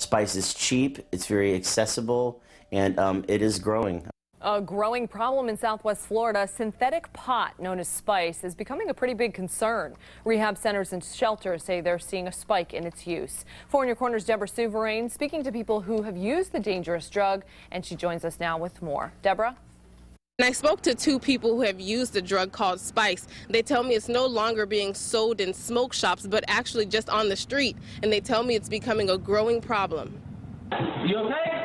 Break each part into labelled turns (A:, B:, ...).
A: Spice is cheap, it's very accessible, and it is growing.
B: A growing problem in Southwest Florida, synthetic pot known as spice is becoming a pretty big concern. Rehab centers and shelters say they're seeing a spike in its use. 4 in Your Corner's Deborah Souverain speaking to people who have used the dangerous drug, and she joins us now with more. Deborah?
C: And I spoke to 2 people who have used the drug called spice. They tell me it's no longer being sold in smoke shops, but actually just on the street. And they tell me it's becoming a growing problem.
D: You okay?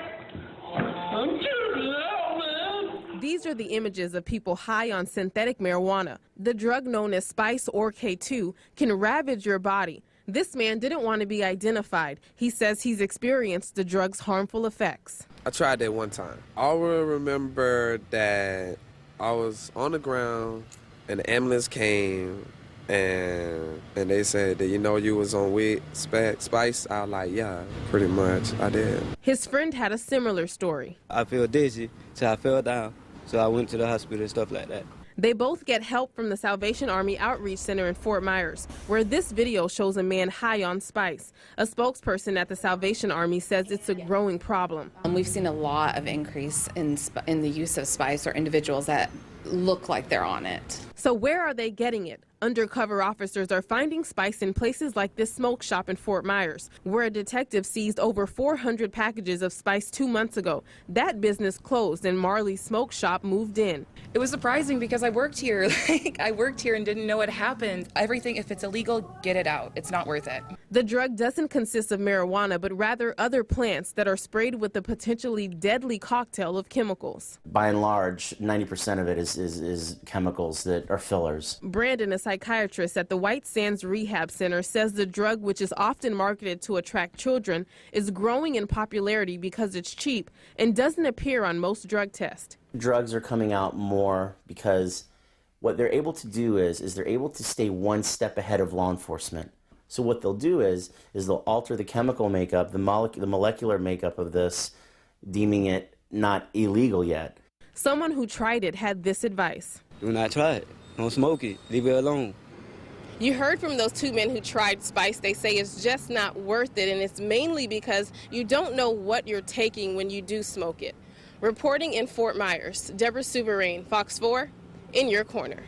C: These are the images of people high on synthetic marijuana. The drug known as spice or K2 can ravage your body. This man didn't want to be identified. He says he's experienced the drug's harmful effects.
E: I tried that one time. I will remember that I was on the ground and the ambulance came and they said that, you know, you was on weed spice. I was like, yeah, pretty much I did.
C: His friend had a similar story.
F: I feel dizzy, so I fell down. So I went to the hospital and stuff like that.
C: They both get help from the Salvation Army Outreach Center in Fort Myers, where this video shows a man high on spice. A spokesperson at the Salvation Army says it's a growing problem.
G: We've seen a lot of increase in the use of spice, or individuals that look like they're on it.
C: So where are they getting it? Undercover officers are finding spice in places like this smoke shop in Fort Myers, where a detective seized over 400 packages of spice 2 months ago. That business closed and Marley's smoke shop moved in.
H: It was surprising because I worked here. I worked here and didn't know it happened. Everything, if it's illegal, get it out. It's not worth it.
C: The drug doesn't consist of marijuana, but rather other plants that are sprayed with a potentially deadly cocktail of chemicals.
A: By and large, 90% of it is chemicals that are fillers.
C: Brandon, a psychiatrist at the White Sands Rehab Center, says the drug, which is often marketed to attract children, is growing in popularity because it's cheap and doesn't appear on most drug tests.
A: Drugs are coming out more because what they're able to do is they're able to stay one step ahead of law enforcement. So what they'll do is they'll alter the chemical makeup, the molecular makeup of this, deeming it not illegal yet.
C: Someone who tried it had this advice.
F: Do not try it. Don't smoke it. Leave it alone.
C: You heard from those 2 men who tried spice. They say it's just not worth it, and it's mainly because you don't know what you're taking when you do smoke it. Reporting in Fort Myers, Deborah Souverain, Fox 4, in your corner.